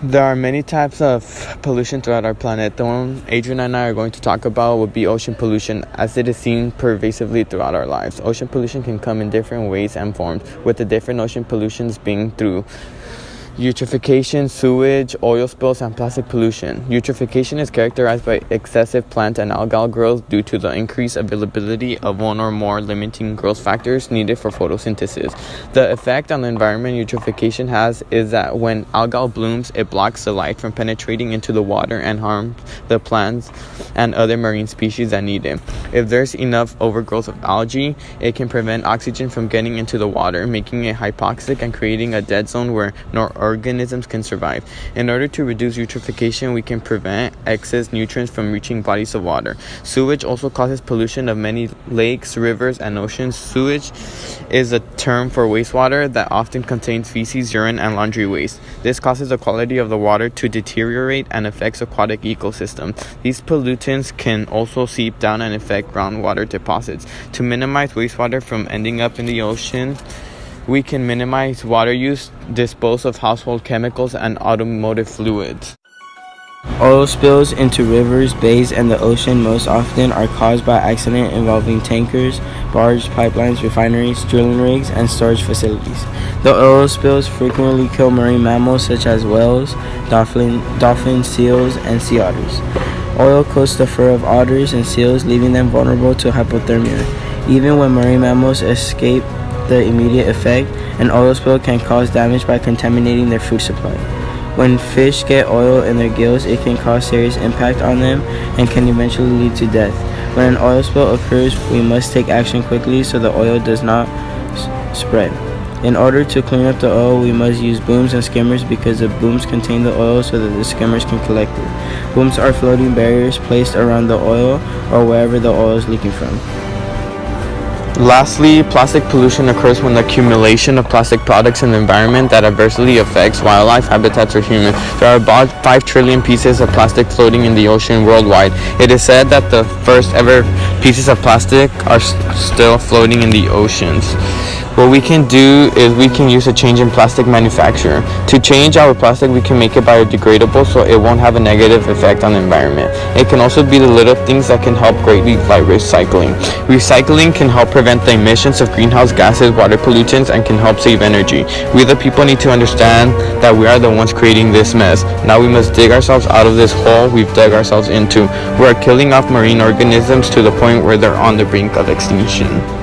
There are many types of pollution throughout our planet. The one Adrian and I are going to talk about would be ocean pollution, as it is seen pervasively throughout our lives. Ocean pollution can come in different ways and forms, with the different ocean pollutions being through eutrophication, sewage, oil spills, and plastic pollution. Eutrophication is characterized by excessive plant and algal growth due to the increased availability of one or more limiting growth factors needed for photosynthesis. The effect on the environment eutrophication has is that when algal blooms, it blocks the light from penetrating into the water and harms the plants and other marine species that need it. If there's enough overgrowth of algae, it can prevent oxygen from getting into the water, making it hypoxic and creating a dead zone where no organisms can survive. In order to reduce eutrophication, we can prevent excess nutrients from reaching bodies of water. Sewage also causes pollution of many lakes, rivers, and oceans. Sewage is a term for wastewater that often contains feces, urine, and laundry waste. This causes the quality of the water to deteriorate and affects aquatic ecosystems. These pollutants can also seep down and affect groundwater deposits. To minimize wastewater from ending up in the ocean, we can minimize water use, dispose of household chemicals, and automotive fluids. Oil spills into rivers, bays, and the ocean most often are caused by accidents involving tankers, barges, pipelines, refineries, drilling rigs, and storage facilities. The oil spills frequently kill marine mammals such as whales, dolphins, seals, and sea otters. Oil coats the fur of otters and seals, leaving them vulnerable to hypothermia. Even when marine mammals escape the immediate effect, an oil spill can cause damage by contaminating their food supply. When fish get oil in their gills, it can cause serious impact on them and can eventually lead to death. When an oil spill occurs, we must take action quickly so the oil does not spread. In order to clean up the oil, we must use booms and skimmers because the booms contain the oil so that the skimmers can collect it. Booms are floating barriers placed around the oil or wherever the oil is leaking from. Lastly, plastic pollution occurs when the accumulation of plastic products in the environment that adversely affects wildlife, habitats, or humans. There are about 5 trillion pieces of plastic floating in the ocean worldwide. It is said that the first ever pieces of plastic are still floating in the oceans. What we can do is we can use a change in plastic manufacture. To change our plastic, we can make it biodegradable so it won't have a negative effect on the environment. It can also be the little things that can help greatly like recycling. Recycling can help prevent the emissions of greenhouse gases, water pollutants, and can help save energy. We the people need to understand that we are the ones creating this mess. Now we must dig ourselves out of this hole we've dug ourselves into. We are killing off marine organisms to the point where they're on the brink of extinction.